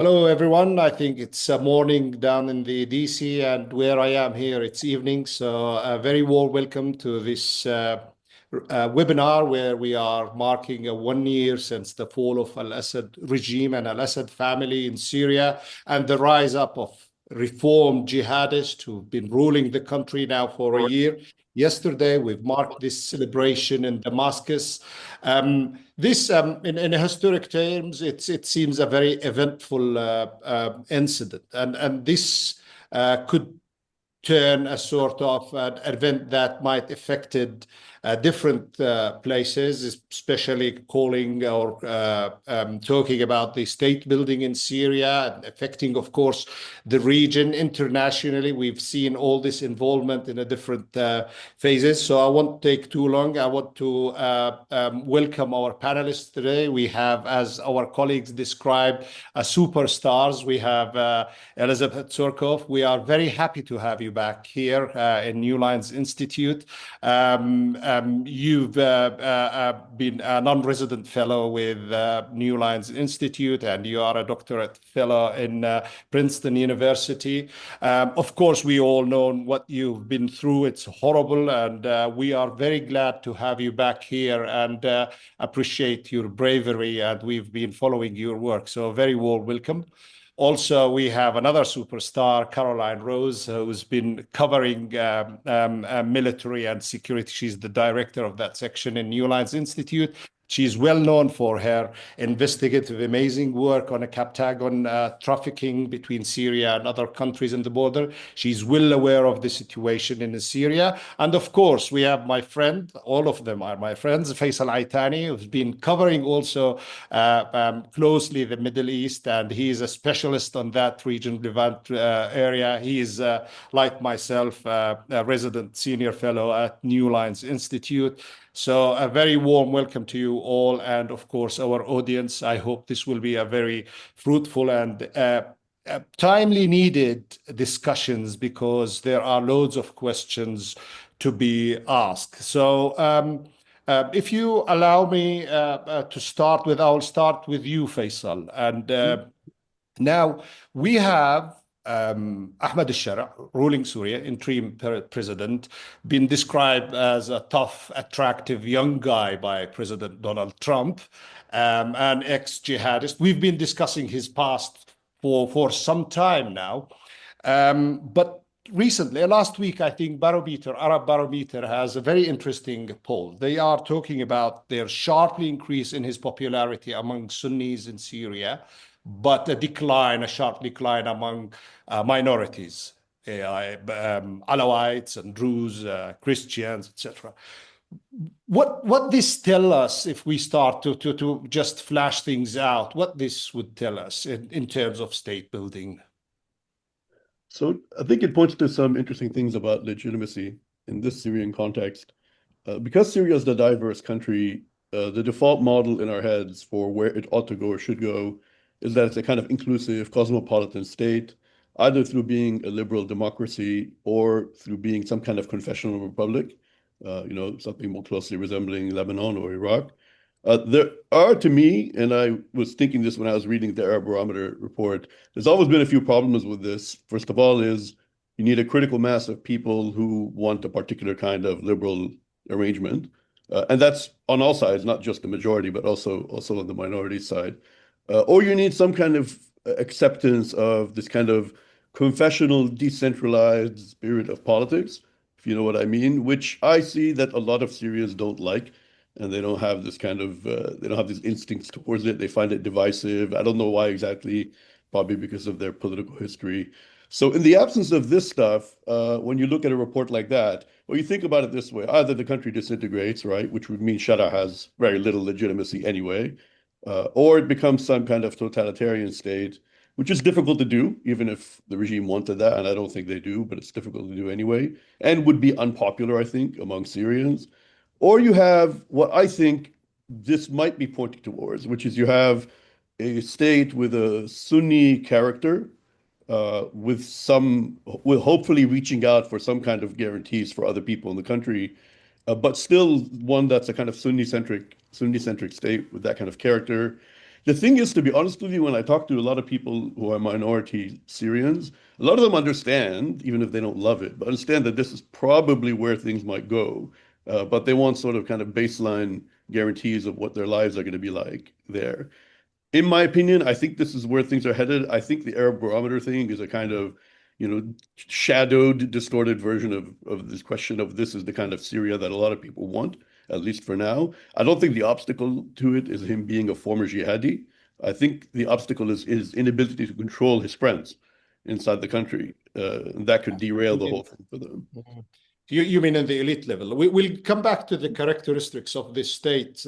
Hello, everyone. I think it's morning down in the DC, and where I am here, it's evening. So, a very warm welcome to this webinar where we are marking 1 year since the fall of Al-Assad regime and Al-Assad family in Syria and the rise up of reformed jihadists who've been ruling the country now for a year. Yesterday, we've marked this celebration in Damascus. This, in historic terms, it seems a very eventful incident, and this could turn a sort of an event that might affected different places, especially calling or talking about the state building in Syria, and affecting, of course, the region internationally. We've seen all this involvement in a different phases. So I won't take too long. I want to welcome our panelists today. We have, as our colleagues described, superstars. We have Elizabeth Tsurkov. We are very happy to have you back here in New Lines Institute. You've been a non-resident fellow with New Lines Institute, and you are a doctorate fellow in Princeton University. Of course, we all know what you've been through. It's horrible, and we are very glad to have you back here and appreciate your bravery, and we've been following your work. So very warm welcome. Also, we have another superstar, Caroline Rose, who's been covering military and security. She's the director of that section in New Lines Institute. She's well known for her investigative, amazing work on a Captagon trafficking between Syria and other countries in the border. She's well aware of the situation in Syria. And of course, we have my friend, all of them are my friends, Faysal Itani, who's been covering also closely the Middle East, and he's a specialist on that region, Levant area. He is, like myself, a resident senior fellow at New Lines Institute. So a very warm welcome to you all, and of course our audience. I hope this will be a very fruitful and timely needed discussions, because there are loads of questions to be asked. So if you allow me to start with, I'll start with you, Faisal. And now we have Ahmed al-Shara, ruling Syria, interim president, been described as a tough, attractive young guy by President Donald Trump, an ex-jihadist. We've been discussing his past for some time now. But recently, last week, I think Arab Barometer has a very interesting poll. They are talking about their sharply increase in his popularity among Sunnis in Syria, but a sharp decline among minorities, Alawites and Druze, Christians, etc. What this tell us, if we start to just flash things out, what this would tell us in terms of state building? So I think it points to some interesting things about legitimacy in this Syrian context. Because Syria is a diverse country, the default model in our heads for where it ought to go or should go is that it's a kind of inclusive, cosmopolitan state, either through being a liberal democracy or through being some kind of confessional republic, something more closely resembling Lebanon or Iraq. There are, to me, and I was thinking this when I was reading the Arab Barometer report, there's always been a few problems with this. First of all is you need a critical mass of people who want a particular kind of liberal arrangement. And that's on all sides, not just the majority, but also on the minority side. Or you need some kind of acceptance of this kind of confessional, decentralized spirit of politics, if you know what I mean, which I see that a lot of Syrians don't like. And they don't have this kind of, they don't have these instincts towards it. They find it divisive. I don't know why exactly, probably because of their political history. So in the absence of this stuff, when you look at a report like that, well, you think about it this way: either the country disintegrates, right, which would mean Shara has very little legitimacy anyway, or it becomes some kind of totalitarian state, which is difficult to do, even if the regime wanted that, and I don't think they do, but it's difficult to do anyway, and would be unpopular, I think, among Syrians. Or you have what I think this might be pointing towards, which is you have a state with a Sunni character, with hopefully reaching out for some kind of guarantees for other people in the country, but still one that's a kind of Sunni-centric state with that kind of character. The thing is, to be honest with you, when I talk to a lot of people who are minority Syrians, a lot of them understand, even if they don't love it, but understand that this is probably where things might go. But they want sort of kind of baseline guarantees of what their lives are going to be like there. In my opinion, I think this is where things are headed. I think the Arab barometer thing is a kind of, shadowed, distorted version of this question of this is the kind of Syria that a lot of people want, at least for now. I don't think the obstacle to it is him being a former jihadi. I think the obstacle is his inability to control his friends inside the country. That could derail the whole thing for them. Mhm. You mean in the elite level? We'll come back to the characteristics of this state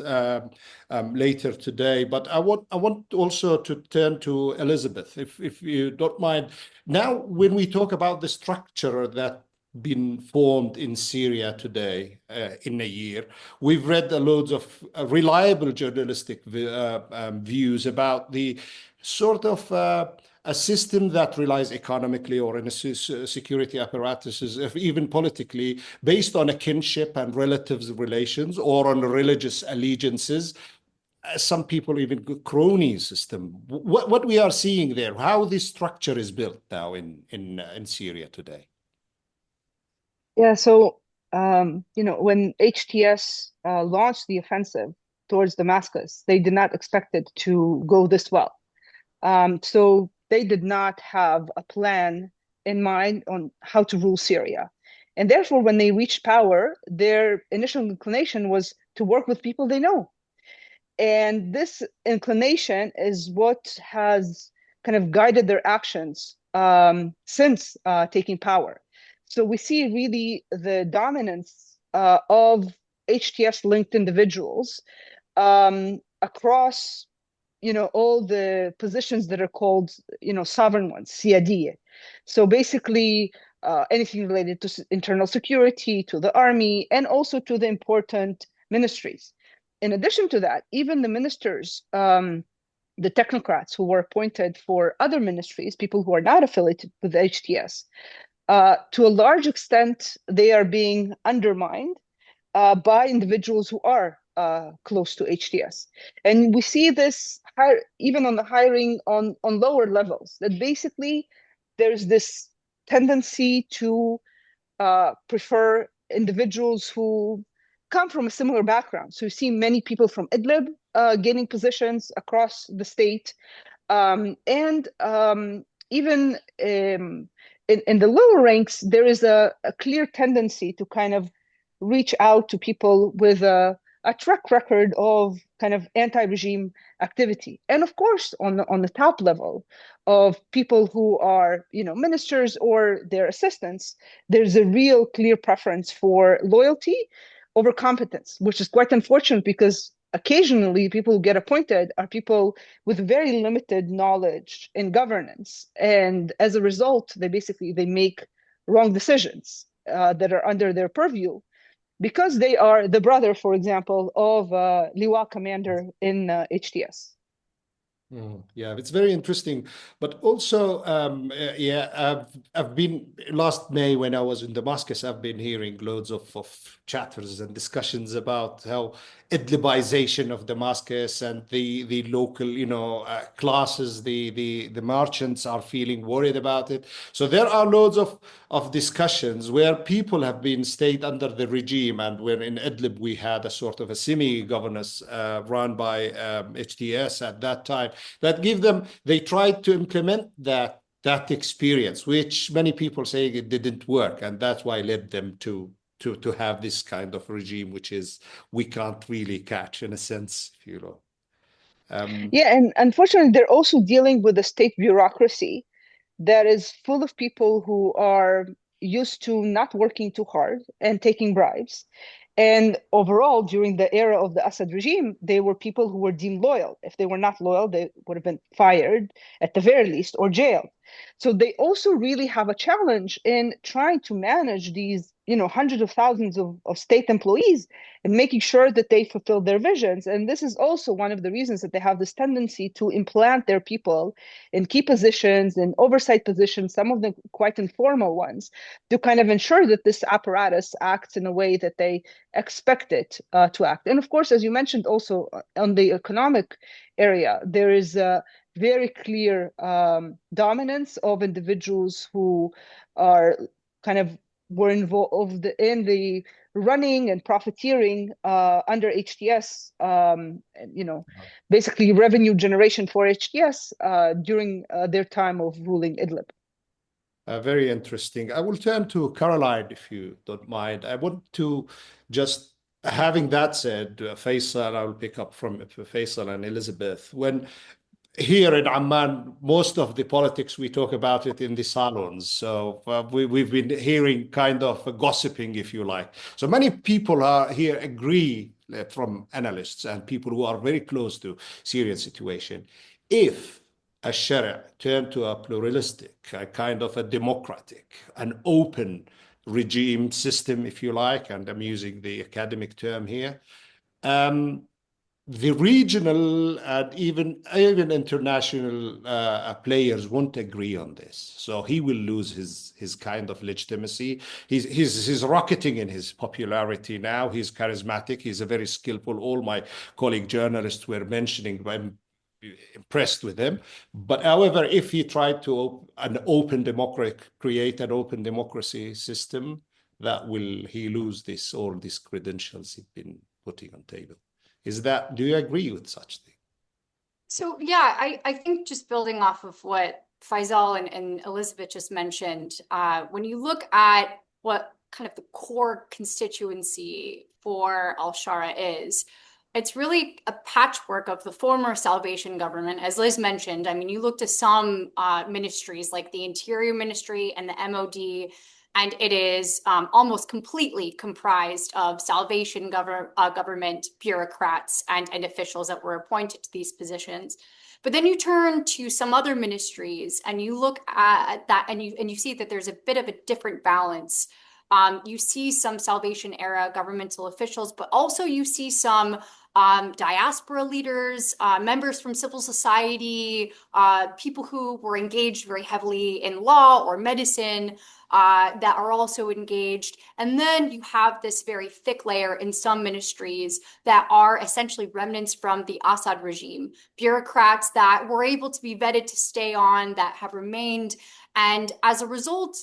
later today, but I want also to turn to Elizabeth, if you don't mind. Now, when we talk about the structure that been formed in Syria today in a year, we've read a loads of reliable journalistic views about the sort of a system that relies economically or in a security apparatuses, if even politically, based on a kinship and relatives relations or on religious allegiances. Some people even crony system. What we are seeing there, how this structure is built now in Syria today. Yeah, so when HTS launched the offensive towards Damascus, they did not expect it to go this well. So they did not have a plan in mind on how to rule Syria. And therefore, when they reached power, their initial inclination was to work with people they know. And this inclination is what has kind of guided their actions since taking power. So we see really the dominance of HTS-linked individuals across all the positions that are called sovereign ones, سيادية. So basically anything related to internal security, to the army, and also to the important ministries. In addition to that, even the ministers, the technocrats who were appointed for other ministries, people who are not affiliated with the HTS, to a large extent, they are being undermined by individuals who are close to HTS. And we see this even on the hiring on lower levels, that basically there's this tendency to prefer individuals who come from a similar background. So you see many people from Idlib gaining positions across the state. And even in the lower ranks, there is a clear tendency to kind of reach out to people with a track record of kind of anti-regime activity. And of course, on the top level of people who are, ministers or their assistants, there's a real clear preference for loyalty over competence, which is quite unfortunate because occasionally people who get appointed are people with very limited knowledge in governance. And as a result, they make wrong decisions that are under their purview because they are the brother, for example, of Liwa commander in HTS. Yeah, it's very interesting. But also, I've been last May when I was in Damascus, I've been hearing loads of chatters and discussions about how Idlibization of Damascus and the local, classes, the merchants are feeling worried about it. So there are loads of discussions where people have been stayed under the regime, and where in Idlib we had a sort of a semi-governance run by HTS at that time that give them, they tried to implement that experience, which many people say it didn't work, and that's why led them to have this kind of regime, which is we can't really catch in a sense, Yeah, and unfortunately, they're also dealing with a state bureaucracy that is full of people who are used to not working too hard and taking bribes. And overall, during the era of the Assad regime, they were people who were deemed loyal. If they were not loyal, they would have been fired at the very least or jailed. So they also really have a challenge in trying to manage these hundreds of thousands of state employees and making sure that they fulfill their visions. And this is also one of the reasons that they have this tendency to implant their people in key positions and oversight positions, some of them quite informal ones, to kind of ensure that this apparatus acts in a way that they expect it to act. And of course, as you mentioned also on the economic area, there is a very clear dominance of individuals who are kind of were involved in the running and profiteering under HTS, basically revenue generation for HTS during their time of ruling Idlib. Very interesting. I will turn to Caroline, if you don't mind. I want to just, having that said, Faysal, I will pick up from Faysal and Elizabeth. When here in Amman, most of the politics, we talk about it in the salons. So we've been hearing kind of gossiping, if you like. So many people are here agree from analysts and people who are very close to Syrian situation. If a Sharia turned to a pluralistic, a kind of a democratic, an open regime system, if you like, and I'm using the academic term here, the regional and even international players won't agree on this. So he will lose his kind of legitimacy. He's rocketing in his popularity now. He's charismatic. He's a very skillful. All my colleague journalists were mentioning, I'm impressed with him. But however, if he tried to create an open democracy system, he lose all these credentials he's been putting on table. Do you agree with such thing? So yeah, I think just building off of what Faysal and Elizabeth just mentioned, when you look at what kind of the core constituency for al-Shara is, it's really a patchwork of the former Salvation government. As Liz mentioned, I mean, you look to some ministries like the Interior Ministry and the MOD, and it is almost completely comprised of Salvation government bureaucrats and officials that were appointed to these positions. But then you turn to some other ministries and you look at that and you see that there's a bit of a different balance. You see some Salvation era governmental officials, but also you see some diaspora leaders, members from civil society, people who were engaged very heavily in law or medicine, that are also engaged. And then you have this very thick layer in some ministries that are essentially remnants from the Assad regime, bureaucrats that were able to be vetted to stay on, that have remained. And as a result,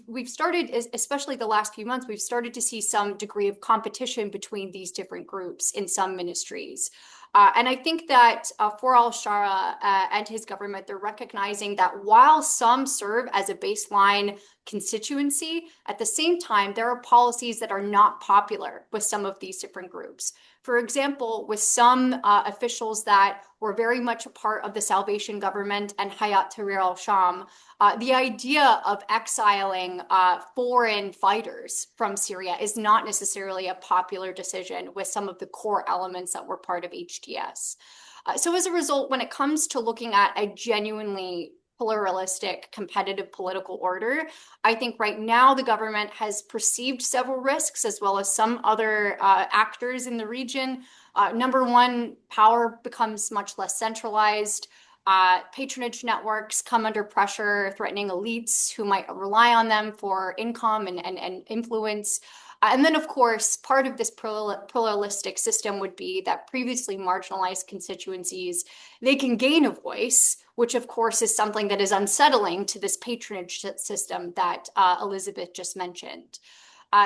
we've started, especially the last few months, we've started to see some degree of competition between these different groups in some ministries. And I think that for al-Shara and his government, they're recognizing that while some serve as a baseline constituency, at the same time, there are policies that are not popular with some of these different groups. For example, with some officials that were very much a part of the Salvation government and Hayat Tahrir al-Sham, the idea of exiling foreign fighters from Syria is not necessarily a popular decision with some of the core elements that were part of HTS. So as a result, when it comes to looking at a genuinely pluralistic, competitive political order, I think right now the government has perceived several risks as well as some other actors in the region. Number one, power becomes much less centralized. Patronage networks come under pressure, threatening elites who might rely on them for income and influence. And then, of course, part of this pluralistic system would be that previously marginalized constituencies, they can gain a voice, which, of course, is something that is unsettling to this patronage system that Elizabeth just mentioned.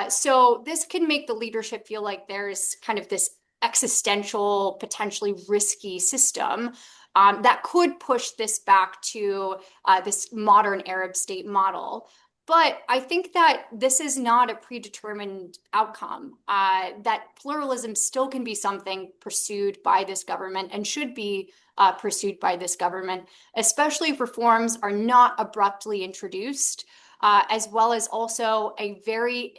So this can make the leadership feel like there's kind of this existential, potentially risky system that could push this back to this modern Arab state model. But I think that this is not a predetermined outcome, that pluralism still can be something pursued by this government and should be pursued by this government, especially if reforms are not abruptly introduced. as well as also a very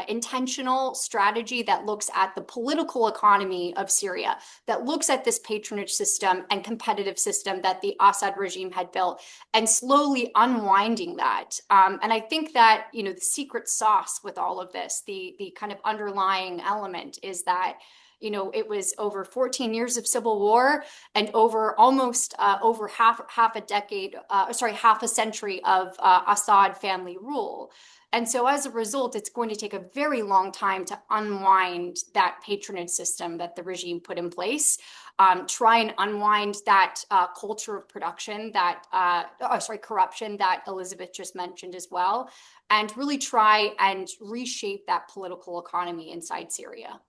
intentional strategy that looks at the political economy of Syria, that looks at this patronage system and competitive system that the Assad regime had built, and slowly unwinding that. And I think that, you know, the secret sauce with all of this, the kind of underlying element is that, you know, it was over 14 years of civil war and over almost over half a decade, half a century of Assad family rule. And so as a result, it's going to take a very long time to unwind that patronage system that the regime put in place, try and unwind that culture of production, that, corruption that Elizabeth just mentioned as well, and really try and reshape that political economy inside Syria.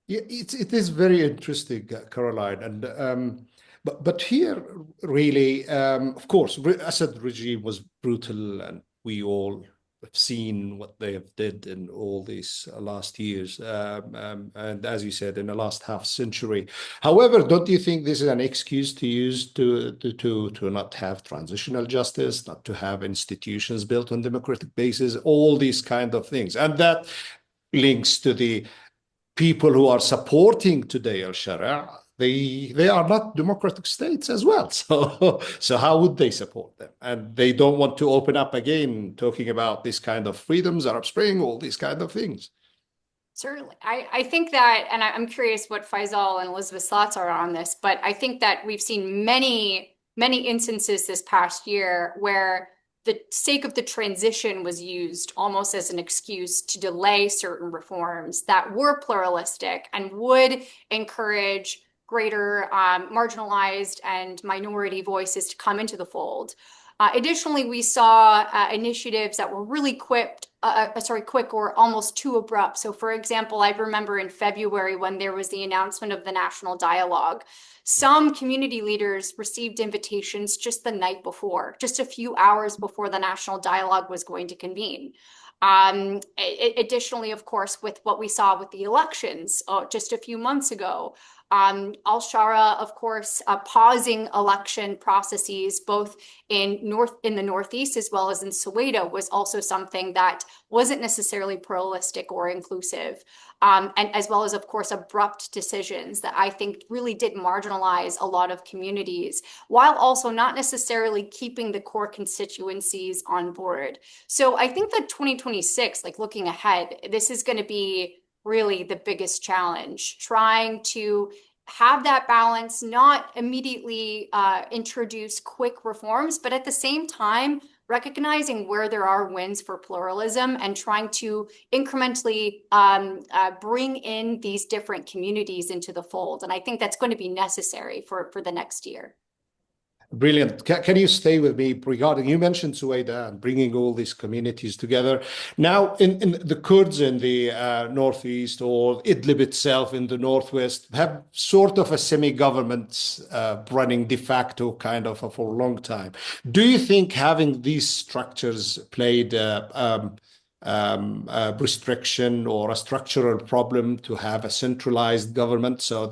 Yeah, it is very interesting, Caroline, and but here really, of course, Assad regime was brutal, and we all have seen what they have did in all these last years, and as you said, in the last half century. However, don't you think this is an excuse to use to not have transitional justice, not to have institutions built on democratic basis, all these kind of things, and that links to the people who are supporting today al-Sharia, they are not democratic states as well. So how would they support them? And they don't want to open up again, talking about this kind of freedoms, Arab Spring, all these kind of things. Certainly. I think that, and I'm curious what Faysal and Elizabeth's thoughts are on this, but I think that we've seen many instances this past year where the sake of the transition was used almost as an excuse to delay certain reforms that were pluralistic and would encourage greater marginalized and minority voices to come into the fold. Additionally, we saw initiatives that were really quick or almost too abrupt. So for example, I remember in February when there was the announcement of the national dialogue, some community leaders received invitations just the night before, just a few hours before the national dialogue was going to convene. Additionally, of course, with what we saw with the elections just a few months ago, al-Sharia, of course, pausing election processes both in the Northeast as well as in Soweto was also something that wasn't necessarily pluralistic or inclusive, and as well as, of course, abrupt decisions that I think really did marginalize a lot of communities, while also not necessarily keeping the core constituencies on board. So I think that 2026, like looking ahead, this is going to be really the biggest challenge, trying to have that balance, not immediately introduce quick reforms, but at the same time, recognizing where there are wins for pluralism and trying to incrementally bring in these different communities into the fold. And I think that's going to be necessary for the next year. Brilliant. Can you stay with me regarding, you mentioned Suwaida and bringing all these communities together. Now, in the Kurds in the northeast, or Idlib itself in the northwest, have sort of a semi-government running de facto kind of for a long time. Do you think having these structures played a restriction or a structural problem to have a centralized government? So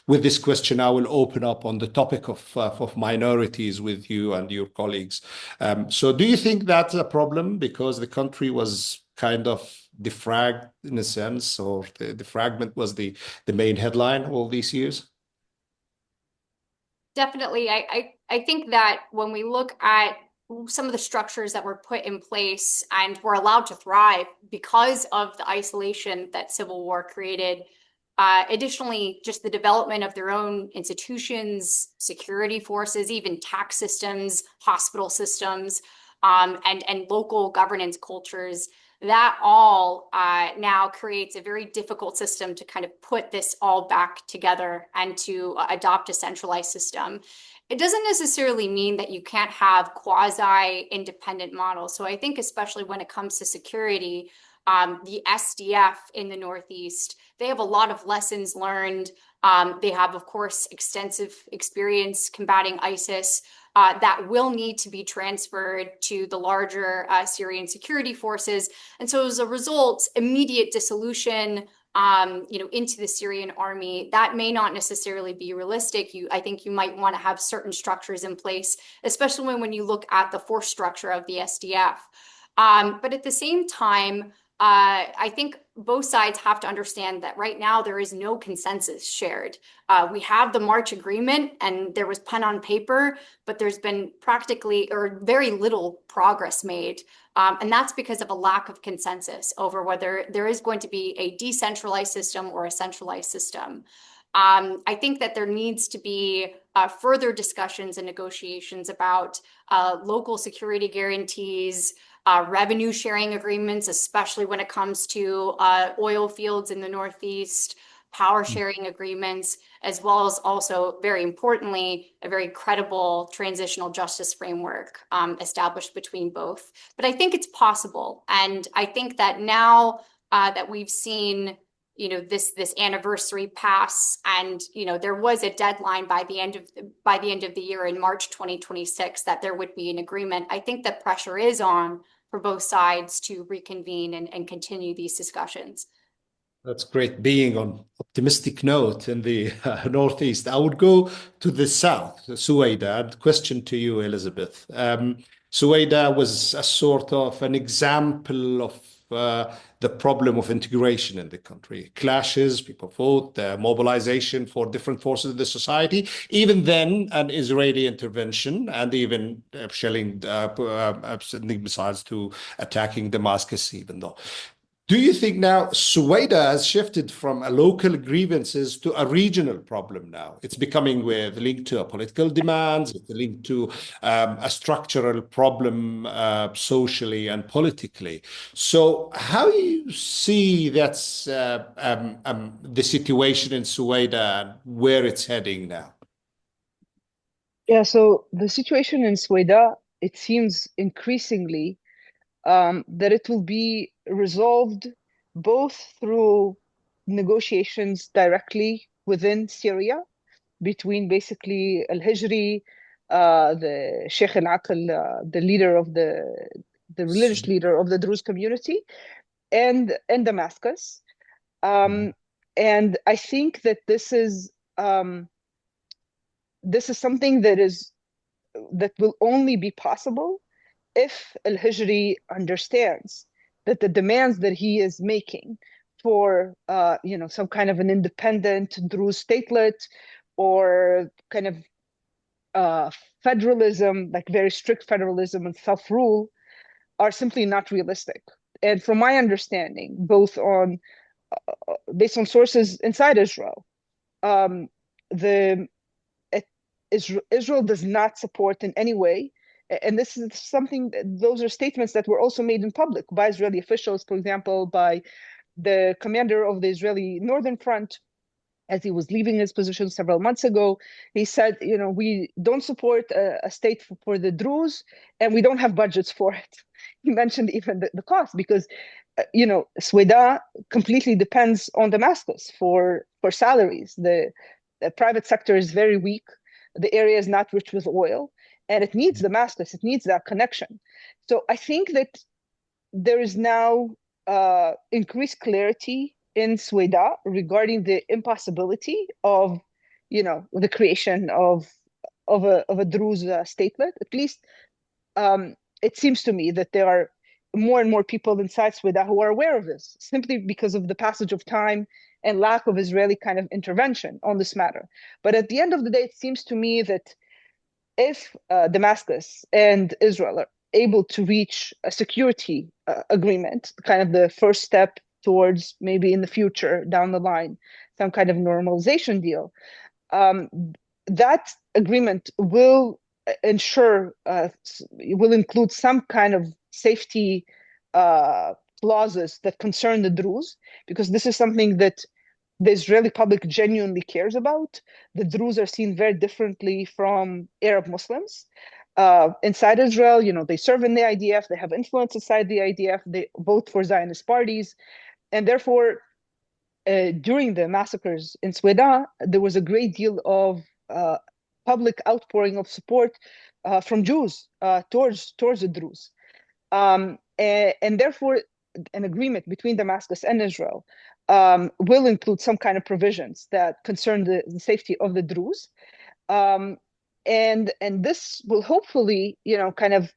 with this question, I will open up on the topic of minorities with you and your colleagues. So do you think that's a problem because the country was kind of defragged in a sense, or the defragment was the main headline all these years? Definitely. I think that when we look at some of the structures that were put in place and were allowed to thrive because of the isolation that civil war created, additionally, just the development of their own institutions, security forces, even tax systems, hospital systems, and local governance cultures, that all now creates a very difficult system to kind of put this all back together and to adopt a centralized system. It doesn't necessarily mean that you can't have quasi-independent models. So I think especially when it comes to security, the SDF in the Northeast, they have a lot of lessons learned. They have, of course, extensive experience combating ISIS that will need to be transferred to the larger Syrian security forces. And so as a result, immediate dissolution into the Syrian army, that may not necessarily be realistic. I think you might want to have certain structures in place, especially when you look at the force structure of the SDF. But at the same time, I think both sides have to understand that right now there is no consensus shared. We have the March agreement and there was pen on paper, but there's been practically or very little progress made. And that's because of a lack of consensus over whether there is going to be a decentralized system or a centralized system. I think that there needs to be further discussions and negotiations about local security guarantees, revenue sharing agreements, especially when it comes to oil fields in the Northeast, power sharing agreements, as well as also, very importantly, a very credible transitional justice framework established between both. But I think it's possible. And I think that now that we've seen this anniversary pass, and there was a deadline by the end of the year in March 2026 that there would be an agreement. I think that pressure is on for both sides to reconvene and continue these discussions. That's great. Being on optimistic note in the Northeast, I would go to the South, Suwaida. Question to you, Elizabeth. Suwaida was a sort of an example of the problem of integration in the country. Clashes, people fought, mobilization for different forces of the society. Even then, an Israeli intervention and even sending missiles to attacking Damascus, even though. Do you think now Suwaida has shifted from a local grievances to a regional problem now? It's becoming linked to a political demands, it's linked to a structural problem socially and politically. So how do you see that's the situation in Suwaida and where it's heading now? Yeah, so the situation in Suwaida, it seems increasingly that it will be resolved both through negotiations directly within Syria between basically Al-Hijri, the Sheikh Al-Aql, the leader of the religious leader of the Druze community, and Damascus. And I think that this is something that will only be possible if Al-Hijri understands that the demands that he is making for some kind of an independent Druze statelet or kind of federalism, like very strict federalism and self-rule, are simply not realistic. And from my understanding, both based on sources inside Israel, Israel does not support in any way. And this is something, those are statements that were also made in public by Israeli officials, for example, by the commander of the Israeli Northern Front, as he was leaving his position several months ago. He said, we don't support a state for the Druze, and we don't have budgets for it. He mentioned even the cost, because, Suwaida completely depends on Damascus for salaries. The private sector is very weak. The area is not rich with oil. And it needs Damascus. It needs that connection. So I think that there is now increased clarity in Suwaida regarding the impossibility of, the creation of a Druze statelet. At least it seems to me that there are more and more people inside Suwaida who are aware of this, simply because of the passage of time and lack of Israeli kind of intervention on this matter. But at the end of the day, it seems to me that if Damascus and Israel are able to reach a security agreement, kind of the first step towards maybe in the future down the line, some kind of normalization deal, that agreement will ensure, will include some kind of safety clauses that concern the Druze, because this is something that the Israeli public genuinely cares about. The Druze are seen very differently from Arab Muslims. Inside Israel, they serve in the IDF, they have influence inside the IDF, they vote for Zionist parties. And therefore, during the massacres in Suwaida, there was a great deal of public outpouring of support from Jews towards the Druze. And therefore, an agreement between Damascus and Israel will include some kind of provisions that concern the safety of the Druze. And this will hopefully, kind of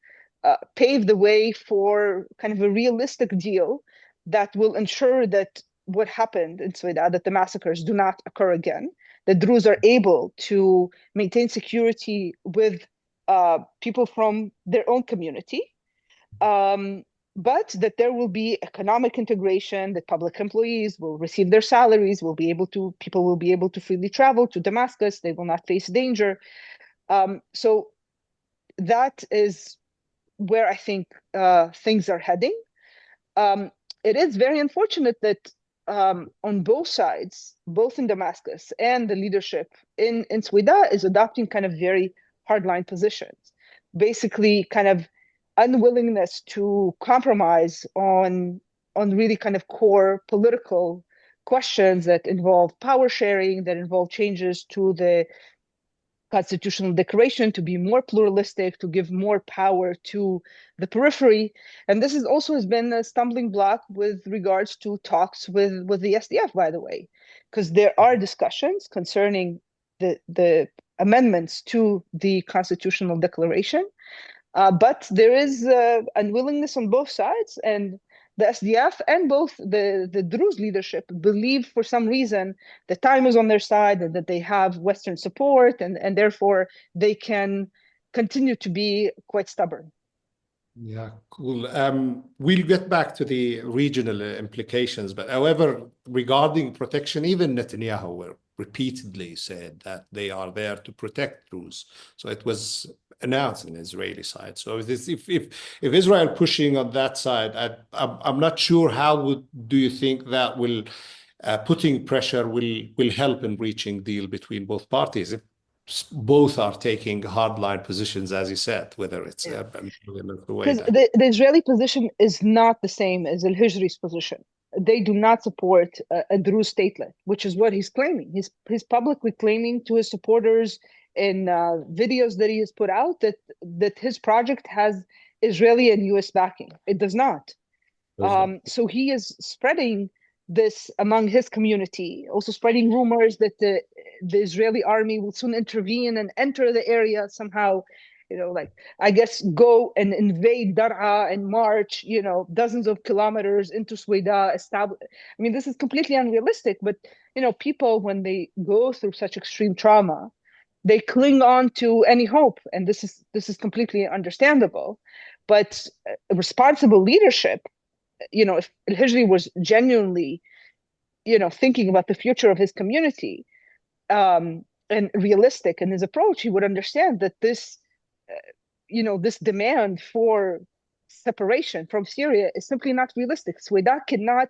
pave the way for kind of a realistic deal that will ensure that what happened in Sweden, that the massacres do not occur again, that Druze are able to maintain security with people from their own community, but that there will be economic integration, that public employees will receive their salaries, people will be able to freely travel to Damascus, they will not face danger. So that is where I think things are heading. It is very unfortunate that on both sides, both in Damascus and the leadership in Sweden, is adopting kind of very hardline positions, basically kind of unwillingness to compromise on really kind of core political questions that involve power sharing, that involve changes to the constitutional declaration to be more pluralistic, to give more power to the periphery. And this has also been a stumbling block with regards to talks with the SDF, by the way, because there are discussions concerning the amendments to the constitutional declaration. But there is unwillingness on both sides, and the SDF and both the Druze leadership believe for some reason the time is on their side and that they have Western support, and therefore they can continue to be quite stubborn. Yeah, cool. We'll get back to the regional implications, but however, regarding protection, even Netanyahu repeatedly said that they are there to protect Druze. So it was announced on the Israeli side. So if Israel pushing on that side, I'm not sure do you think that will putting pressure will help in reaching deal between both parties? If both are taking hardline positions, as you said, whether it's because the Israeli position is not the same as al-Hijri's position. They do not support a Druze statelet, which is what he's claiming. He's publicly claiming to his supporters in videos that he has put out that his project has Israeli and US backing. It does not. So he is spreading this among his community, also spreading rumors that the Israeli army will soon intervene and enter the area somehow, like, I guess, go and invade Dar'a and march, dozens of kilometers into Sweden. I mean, this is completely unrealistic, but, people, when they go through such extreme trauma, they cling on to any hope. And this is completely understandable. But responsible leadership, if al-Hijri was genuinely, thinking about the future of his community and realistic in his approach, he would understand that this demand for separation from Syria is simply not realistic. Sweden cannot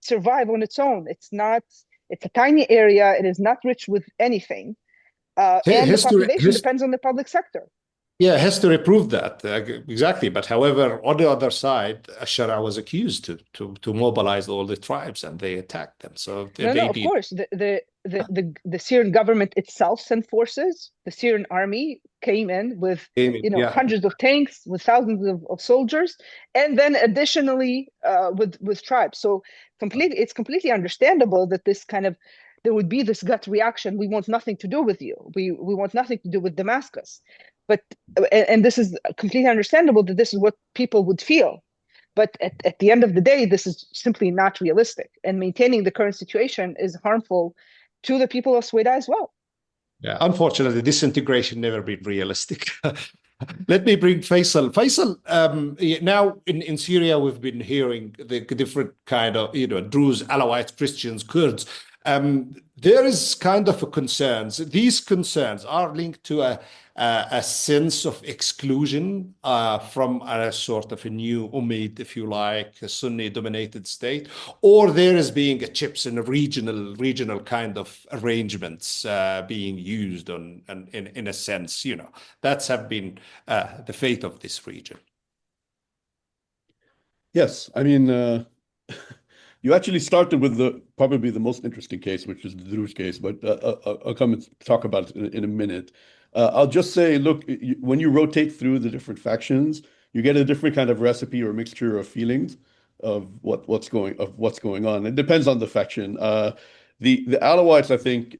survive on its own. It's a tiny area. It is not rich with anything. And the population depends on the public sector. Yeah, history proved that exactly. But however, on the other side, Ashara was accused to mobilize all the tribes, and they attacked them. So of course, the Syrian government itself sent forces. The Syrian army came in with hundreds of tanks, with thousands of soldiers, and then additionally with tribes. So it's completely understandable that there would be this gut reaction. We want nothing to do with you. We want nothing to do with Damascus. And this is completely understandable that this is what people would feel. But at the end of the day, this is simply not realistic. And maintaining the current situation is harmful to the people of Sweden as well. Yeah, unfortunately, disintegration never been realistic. Let me bring Faysal. Faysal, now in Syria, we've been hearing the different kind of, Druze, Alawites, Christians, Kurds. There is kind of concerns. These concerns are linked to a sense of exclusion from a sort of a new Umayyad, if you like, a Sunni-dominated state, or there is being a chips in a regional kind of arrangements being used in a sense. That's have been the fate of this region. Yes, I mean. You actually started with probably the most interesting case, which is the Druze case, but I'll come and talk about it in a minute. I'll just say, look, when you rotate through the different factions, you get a different kind of recipe or mixture of feelings of what's going on. It depends on the faction. The Alawites, I think,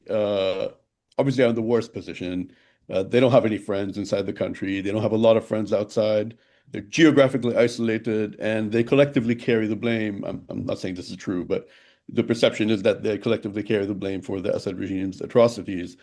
obviously are in the worst position. They don't have any friends inside the country. They don't have a lot of friends outside. They're geographically isolated, and they collectively carry the blame. I'm not saying this is true, but the perception is that they collectively carry the blame for the Assad regime's atrocities.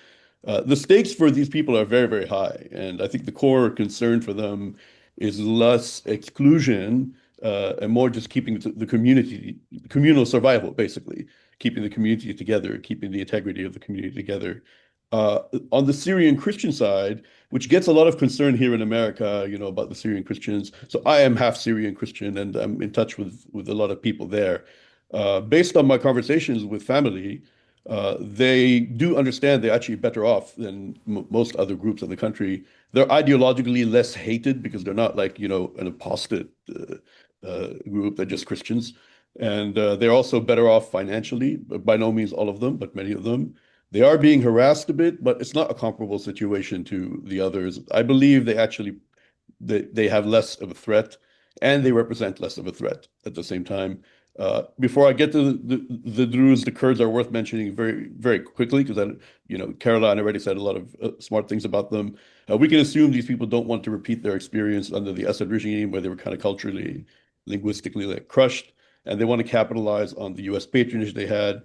The stakes for these people are very, very high, and I think the core concern for them is less exclusion and more just keeping the community, communal survival, basically, keeping the community together, keeping the integrity of the community together. On the Syrian Christian side, which gets a lot of concern here in America, about the Syrian Christians. So I am half Syrian Christian, and I'm in touch with a lot of people there. Based on my conversations with family, they do understand they're actually better off than most other groups in the country. They're ideologically less hated because they're not like, an apostate group. They're just Christians. And they're also better off financially, by no means all of them, but many of them. They are being harassed a bit, but it's not a comparable situation to the others. I believe they have less of a threat, and they represent less of a threat at the same time. Before I get to the Druze, the Kurds are worth mentioning very, very quickly because Caroline already said a lot of smart things about them. We can assume these people don't want to repeat their experience under the Assad regime, where they were kind of culturally, linguistically crushed, and they want to capitalize on the U.S. patronage they had.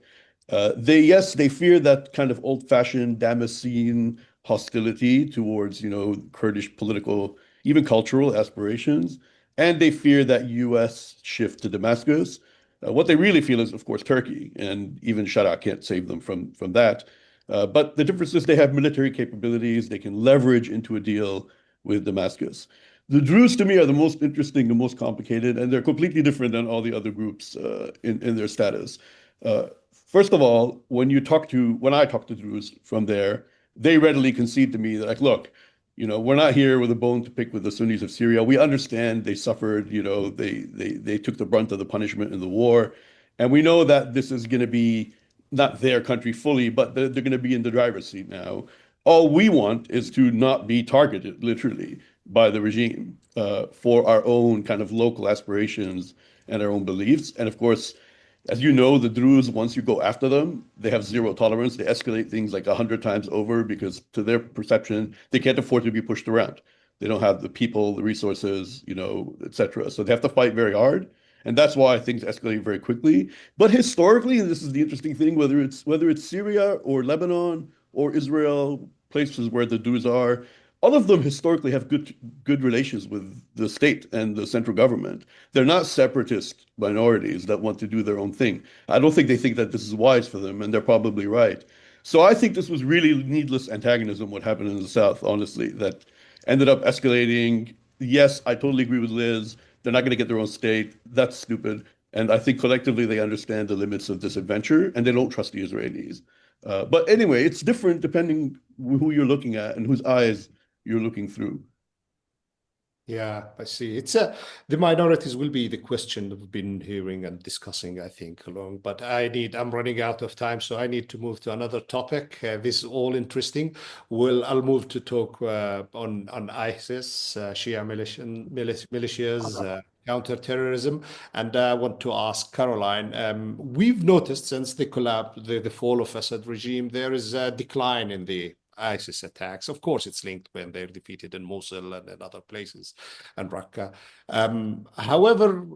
They fear that kind of old-fashioned Damascene hostility towards, Kurdish political, even cultural aspirations, and they fear that U.S. shift to Damascus. What they really feel is, of course, Turkey, and even Sharaa can't save them from that. But the difference is they have military capabilities. They can leverage into a deal with Damascus. The Druze, to me, are the most interesting, the most complicated, and they're completely different than all the other groups in their status. First of all, when I talk to Druze from there, they readily concede to me that, like, look, we're not here with a bone to pick with the Sunnis of Syria. We understand they suffered, they took the brunt of the punishment in the war. And we know that this is going to be not their country fully, but they're going to be in the driver's seat now. All we want is to not be targeted, literally, by the regime for our own kind of local aspirations and our own beliefs. And of course, as you know, the Druze, once you go after them, they have zero tolerance. They escalate things like 100 times over because, to their perception, they can't afford to be pushed around. They don't have the people, the resources, etc. So they have to fight very hard, and that's why things escalate very quickly. But historically, and this is the interesting thing, whether it's Syria or Lebanon or Israel, places where the Druze are, all of them historically have good relations with the state and the central government. They're not separatist minorities that want to do their own thing. I don't think they think that this is wise for them, and they're probably right. So I think this was really needless antagonism, what happened in the South, honestly, that ended up escalating. Yes, I totally agree with Liz. They're not going to get their own state. That's stupid. And I think collectively they understand the limits of this adventure, and they don't trust the Israelis. But anyway, it's different depending who you're looking at and whose eyes you're looking through. Yeah, I see. The minorities will be the question we've been hearing and discussing, I think, along. But I'm running out of time, so I need to move to another topic. This is all interesting. I'll move to talk on ISIS, Shia militias, counterterrorism, and I want to ask Caroline. We've noticed since the fall of Assad regime, there is a decline in the ISIS attacks. Of course, it's linked when they're defeated in Mosul and in other places and Raqqa. However,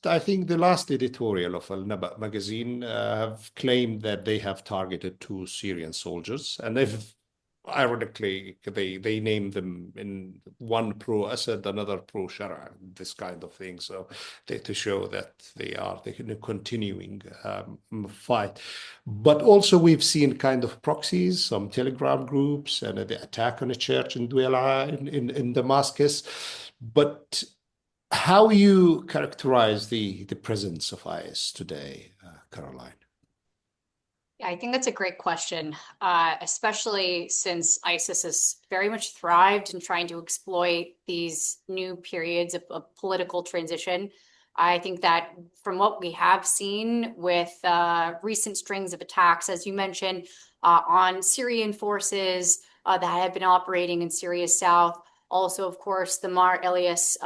I think the last editorial of Al-Naba magazine have claimed that they have targeted 2 Syrian soldiers, and ironically, they name them in one pro-Assad, another pro-Sharaa, this kind of thing. So to show that they are continuing fight. But also we've seen kind of proxies, some Telegram groups, and the attack on a church in Duela in Damascus. But how you characterize the presence of IS today, Caroline? Yeah, I think that's a great question, especially since ISIS has very much thrived in trying to exploit these new periods of political transition. I think that from what we have seen with recent strings of attacks, as you mentioned, on Syrian forces that have been operating in Syria's south, Also, of course, the Mar Elias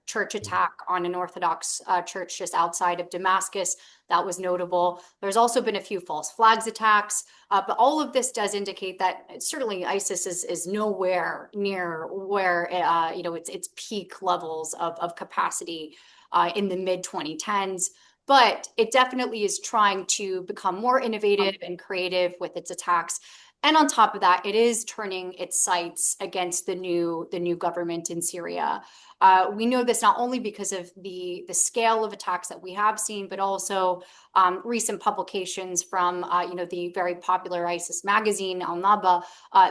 church attack on an Orthodox church just outside of Damascus. That was notable. There's also been a few false flags attacks, but all of this does indicate that certainly ISIS is nowhere near where its peak levels of capacity in the mid 2010s. But it definitely is trying to become more innovative and creative with its attacks. And on top of that, it is turning its sights against the new government in Syria. We know this not only because of the scale of attacks that we have seen, but also recent publications from the very popular ISIS magazine Al Naba.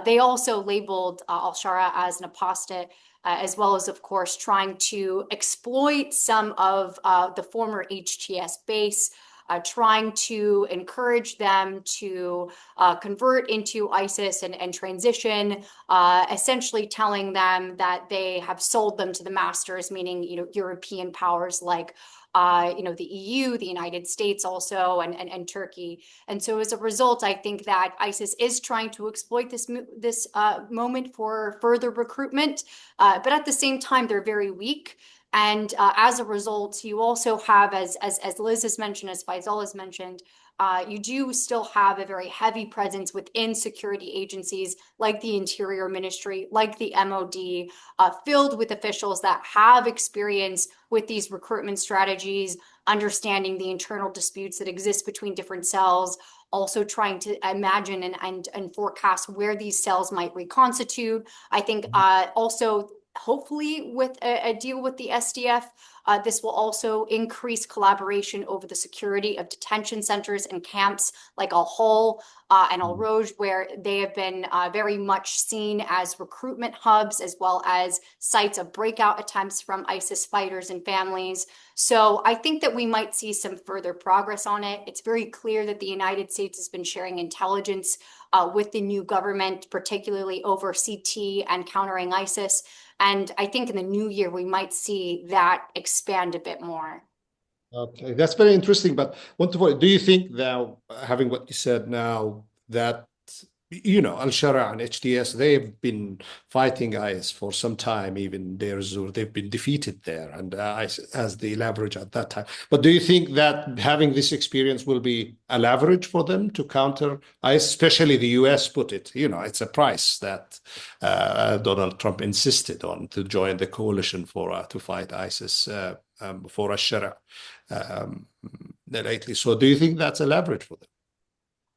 They also labeled al-Shara as an apostate, as well as, of course, trying to exploit some of the former HTS base, trying to encourage them to convert into ISIS and transition, essentially telling them that they have sold them to the masters, meaning European powers like the EU, the United States also, and Turkey. And so as a result, I think that ISIS is trying to exploit this moment for further recruitment, but at the same time, they're very weak. And as a result, you also have, as Liz has mentioned, as Faysal has mentioned, you do still have a very heavy presence within security agencies like the Interior Ministry, like the MOD, filled with officials that have experience with these recruitment strategies, understanding the internal disputes that exist between different cells, also trying to imagine and forecast where these cells might reconstitute. I think also hopefully with a deal with the SDF, this will also increase collaboration over the security of detention centers and camps like Al-Hol and Al-Roj, where they have been very much seen as recruitment hubs, as well as sites of breakout attempts from ISIS fighters and families. So I think that we might see some further progress on it. It's very clear that the United States has been sharing intelligence with the new government, particularly over CT and countering ISIS. And I think in the new year, we might see that expand a bit more. Okay, that's very interesting. But do you think now, having what you said now, that Al-Shara and HTS, they've been fighting IS for some time, even Deir Zur, they've been defeated there, and IS has the leverage at that time. But do you think that having this experience will be a leverage for them to counter IS, especially the US put it, it's a price that Donald Trump insisted on to join the coalition to fight ISIS for Al-Shara lately. So do you think that's a leverage for them?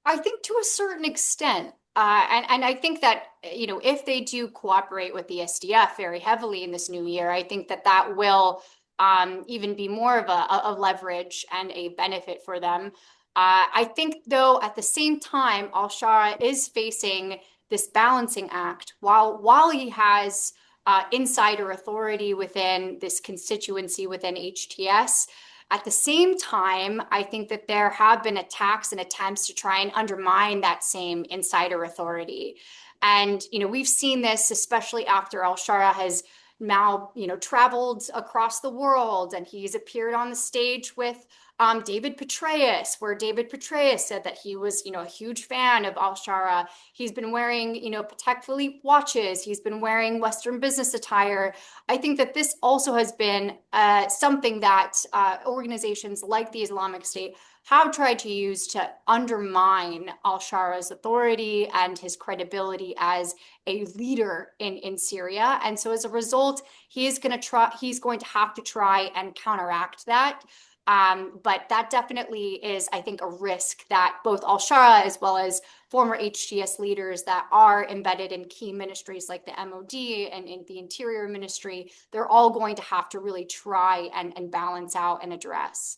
I think to a certain extent. And I think that, if they do cooperate with the SDF very heavily in this new year, I think that will even be more of a leverage and a benefit for them. I think, though, at the same time, al-Shara is facing this balancing act. While he has insider authority within this constituency within HTS, at the same time, I think that there have been attacks and attempts to try and undermine that same insider authority. And, we've seen this, especially after al-Shara has now, traveled across the world, and he's appeared on the stage with David Petraeus, where David Petraeus said that he was, a huge fan of al-Shara. He's been wearing, Patek Philippe watches. He's been wearing Western business attire. I think that this also has been something that organizations like the Islamic State have tried to use to undermine al-Shara's authority and his credibility as a leader in Syria. And so as a result, he's going to have to try and counteract that. But that definitely is, I think, a risk that both al-Shara as well as former HTS leaders that are embedded in key ministries like the MOD and in the Interior Ministry, they're all going to have to really try and balance out and address.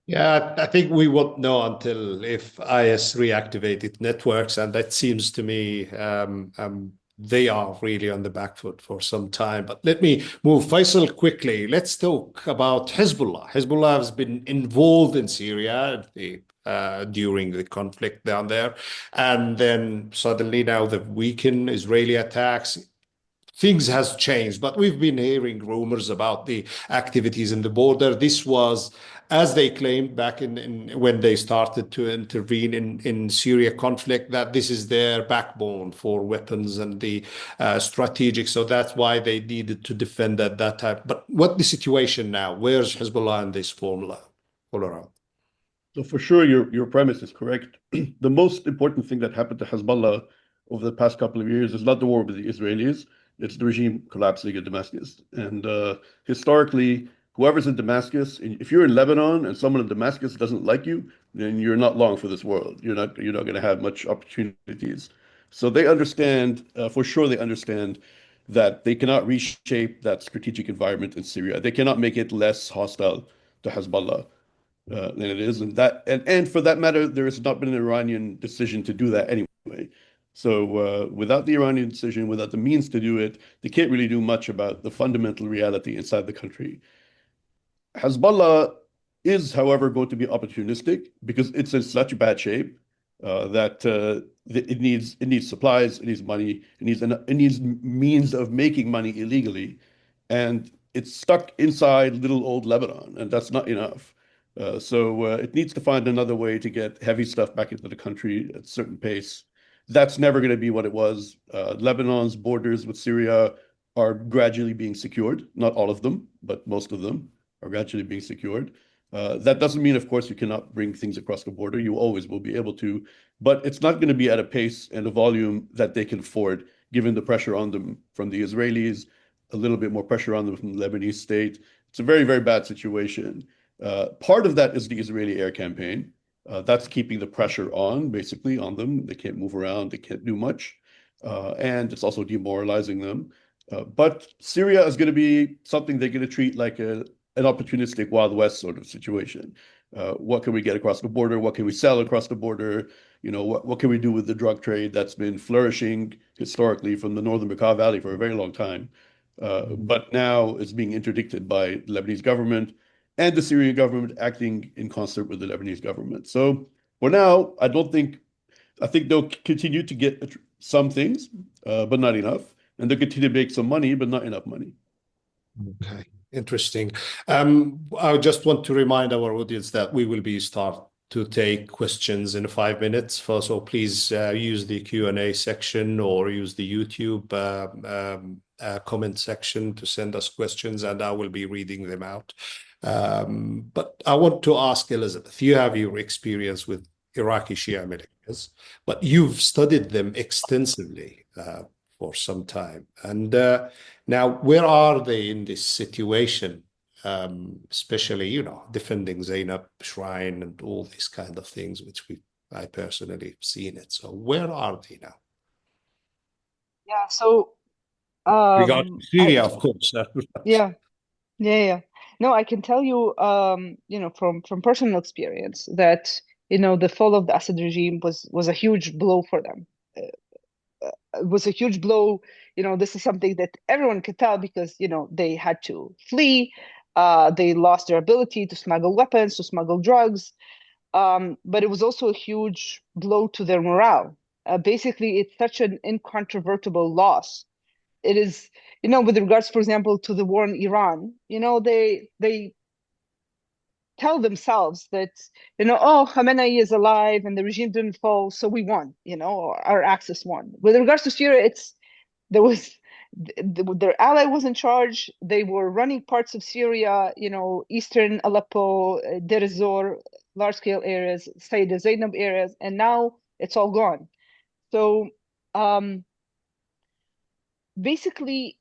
Yeah, I think we won't know until if IS reactivate its networks, and that seems to me they are really on the back foot for some time. But let me move, Faysal, quickly. Let's talk about Hezbollah. Hezbollah has been involved in Syria during the conflict down there, and then suddenly now the weakened Israeli attacks things has changed, but we've been hearing rumors about the activities in the border. This was, as they claimed back in when they started to intervene in Syria conflict, that this is their backbone for weapons and the strategic. So that's why they needed to defend at that time. But what the situation now? Where's Hezbollah in this formula all around? So for sure, your premise is correct. The most important thing that happened to Hezbollah over the past couple of years is not the war with the Israelis. It's the regime collapsing in Damascus. And historically, whoever's in Damascus, if you're in Lebanon and someone in Damascus doesn't like you, then you're not long for this world. You're not going to have much opportunities. So they understand, for sure, they understand that they cannot reshape that strategic environment in Syria. They cannot make it less hostile to Hezbollah than it is, and for that matter, there has not been an Iranian decision to do that anyway. So without the Iranian decision, without the means to do it, they can't really do much about the fundamental reality inside the country. Hezbollah is, however, going to be opportunistic because it's in such bad shape that it needs supplies, it needs money, it needs means of making money illegally, and it's stuck inside little old Lebanon, and that's not enough. So it needs to find another way to get heavy stuff back into the country at a certain pace. That's never going to be what it was. Lebanon's borders with Syria are gradually being secured. Not all of them, but most of them are gradually being secured. That doesn't mean, of course, you cannot bring things across the border. You always will be able to, but it's not going to be at a pace and a volume that they can afford, given the pressure on them from the Israelis, a little bit more pressure on them from the Lebanese state. It's a very, very bad situation. Part of that is the Israeli air campaign. That's keeping the pressure on, basically, on them. They can't move around. They can't do much. And it's also demoralizing them. But Syria is going to be something they're going to treat like an opportunistic Wild West sort of situation. What can we get across the border? What can we sell across the border? What can we do with the drug trade that's been flourishing historically from the northern Bekaa Valley for a very long time? But now it's being interdicted by the Lebanese government and the Syrian government acting in concert with the Lebanese government. So for now, I think they'll continue to get some things, but not enough. And they'll continue to make some money, but not enough money. Okay, interesting. I just want to remind our audience that we will be start to take questions in 5 minutes. So please use the Q&A section or use the YouTube comment section to send us questions, and I will be reading them out. But I want to ask Elizabeth, you have your experience with Iraqi Shia militias, but you've studied them extensively for some time. And now, where are they in this situation? Especially, defending Zainab Shrine and all these kind of things, which I personally have seen it. So where are they now? Yeah, so Regarding Syria, of course. yeah. No, I can tell you, from personal experience that, the fall of the Assad regime was a huge blow for them. It was a huge blow. This is something that everyone could tell because, they had to flee. They lost their ability to smuggle weapons, to smuggle drugs. But it was also a huge blow to their morale. Basically, it's such an incontrovertible loss. It is, with regards, for example, to the war in Iran, they tell themselves that, oh, Khamenei is alive and the regime didn't fall, so we won, our axis won. With regards to Syria, their ally was in charge. They were running parts of Syria, eastern Aleppo, Deir ez-Zor, large-scale areas, Sayyidah Zainab areas, and now it's all gone. So basically,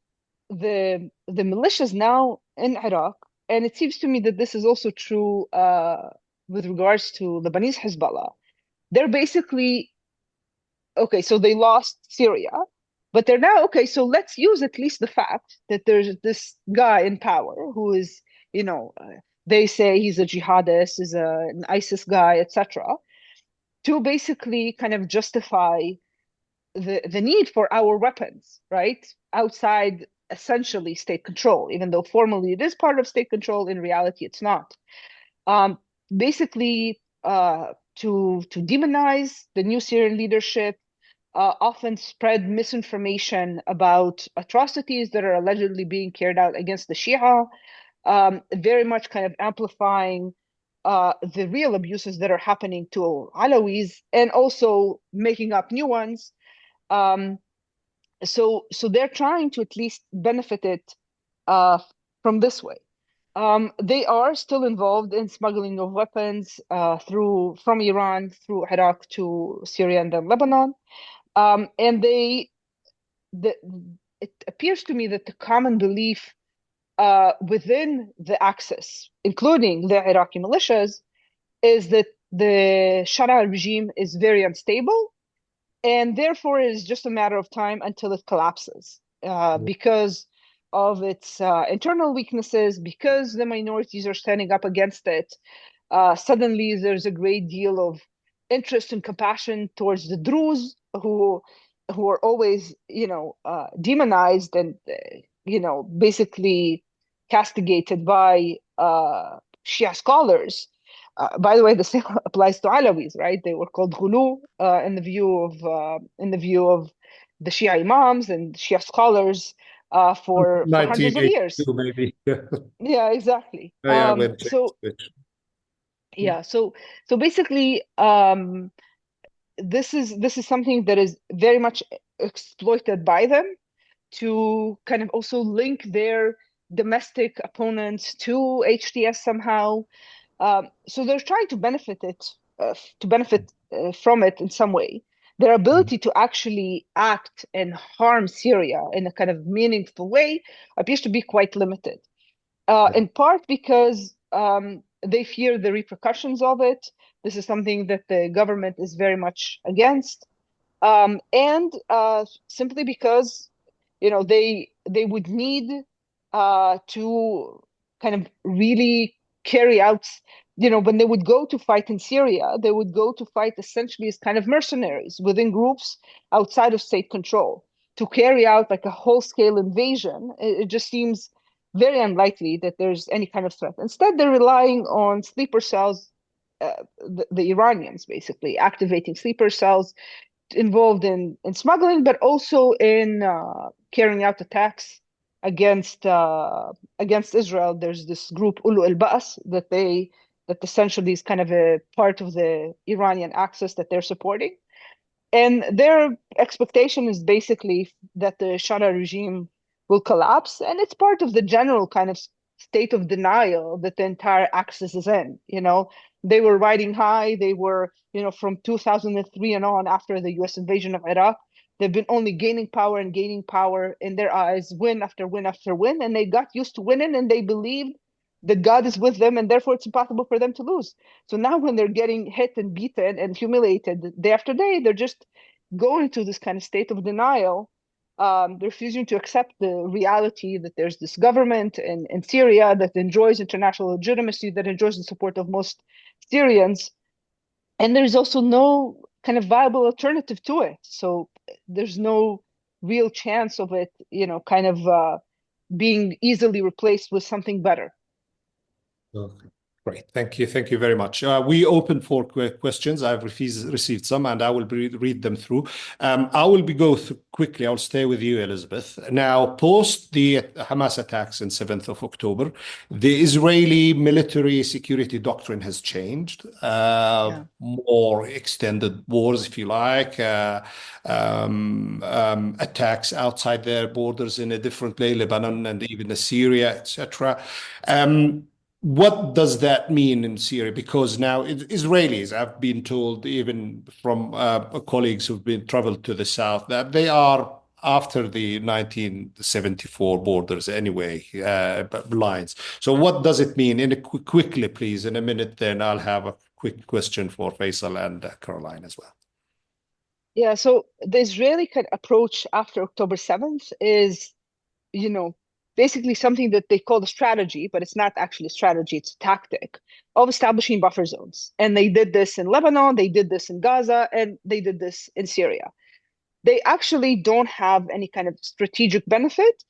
the militias now in Iraq, and it seems to me that this is also true with regards to Lebanese Hezbollah, they're basically, okay, so they lost Syria, but they're now, okay, so let's use at least the fact that there's this guy in power who is, they say he's a jihadist, is an ISIS guy, etc., to basically kind of justify the need for our weapons, right? Outside essentially state control, even though formally it is part of state control, in reality it's not. Basically, to demonize the new Syrian leadership, often spread misinformation about atrocities that are allegedly being carried out against the Shia, very much kind of amplifying the real abuses that are happening to Alawis and also making up new ones. So they're trying to at least benefit it from this way. They are still involved in smuggling of weapons from Iran through Iraq to Syria and then Lebanon. And it appears to me that the common belief within the axis, including the Iraqi militias, is that the Shara regime is very unstable, and therefore it is just a matter of time until it collapses because of its internal weaknesses, because the minorities are standing up against it. Suddenly there's a great deal of interest and compassion towards the Druze, who are always, demonized and, basically castigated by Shia scholars. By the way, the same applies to Alawis, right? They were called ghulu in the view of the Shia imams and Shia scholars for hundreds of years. 1982, maybe. Yeah, exactly. So basically, this is something that is very much exploited by them to kind of also link their domestic opponents to HTS somehow. So they're trying to benefit from it in some way. Their ability to actually act and harm Syria in a kind of meaningful way appears to be quite limited, in part because they fear the repercussions of it. This is something that the government is very much against, and simply because they would need to kind of really carry out, when they would go to fight in Syria, they would go to fight essentially as kind of mercenaries within groups outside of state control. To carry out like a whole-scale invasion, it just seems very unlikely that there's any kind of threat. Instead, they're relying on sleeper cells, the Iranians basically activating sleeper cells involved in smuggling, but also in carrying out attacks against Israel. There's this group Ulu al-Ba's that essentially is kind of a part of the Iranian axis that they're supporting. And their expectation is basically that the Shara regime will collapse, and it's part of the general kind of state of denial that the entire axis is in. They were riding high. They were, from 2003 and on, after the U.S. invasion of Iraq, they've been only gaining power and gaining power in their eyes, win after win after win, and they got used to winning, and they believed that God is with them, and therefore it's impossible for them to lose. So now when they're getting hit and beaten and humiliated day after day, they're just going to this kind of state of denial. They're refusing to accept the reality that there's this government in Syria that enjoys international legitimacy, that enjoys the support of most Syrians. And there's also no kind of viable alternative to it. So there's no real chance of it, kind of being easily replaced with something better. Okay. Great. Thank you. Thank you very much. We open for questions. I've received some, and I will read them through. I will go through quickly. I'll stay with you, Elizabeth. Now, post the Hamas attacks on 7th of October, the Israeli military security doctrine has changed. More extended wars, if you like, attacks outside their borders in a different way, Lebanon and even Syria, etc. What does that mean in Syria? Because now Israelis, I've been told even from colleagues who've been traveled to the south, that they are after the 1974 borders anyway, lines. So what does it mean? Quickly, please, in a minute, then I'll have a quick question for Faysal and Caroline as well. Yeah, so the Israeli approach after October 7th is, basically something that they call a strategy, but it's not actually a strategy, it's a tactic of establishing buffer zones. And they did this in Lebanon, they did this in Gaza, and they did this in Syria. They actually don't have any kind of strategic benefit.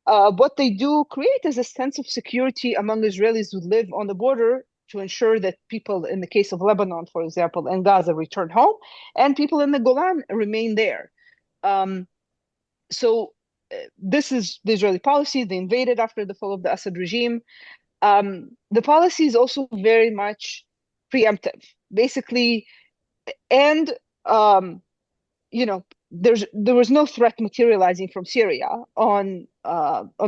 What they do create is a sense of security among Israelis who live on the border to ensure that people, in the case of Lebanon, for example, and Gaza, return home, and people in the Golan remain there. So this is the Israeli policy. They invaded after the fall of the Assad regime. The policy is also very much preemptive, basically, and there was no threat materializing from Syria on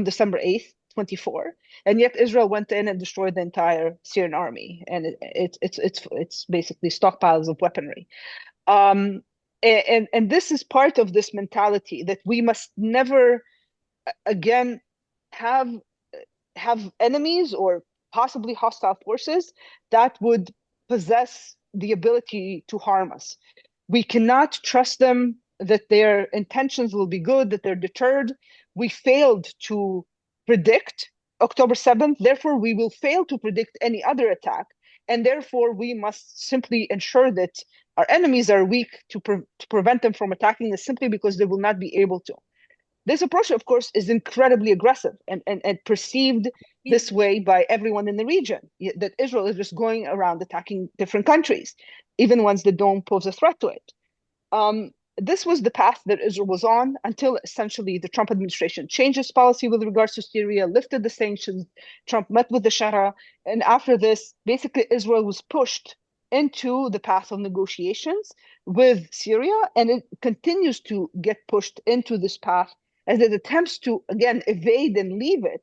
December 8th, 24, and yet Israel went in and destroyed the entire Syrian army, and it's basically stockpiles of weaponry. And this is part of this mentality that we must never again have enemies or possibly hostile forces that would possess the ability to harm us. We cannot trust them that their intentions will be good, that they're deterred. We failed to predict October 7th, therefore we will fail to predict any other attack, and therefore we must simply ensure that our enemies are weak to prevent them from attacking us, simply because they will not be able to. This approach, of course, is incredibly aggressive and perceived this way by everyone in the region, that Israel is just going around attacking different countries, even ones that don't pose a threat to it. This was the path that Israel was on until essentially the Trump administration changed its policy with regards to Syria, lifted the sanctions, Trump met with the Shara, and after this, basically Israel was pushed into the path of negotiations with Syria, and it continues to get pushed into this path as it attempts to, again, evade and leave it.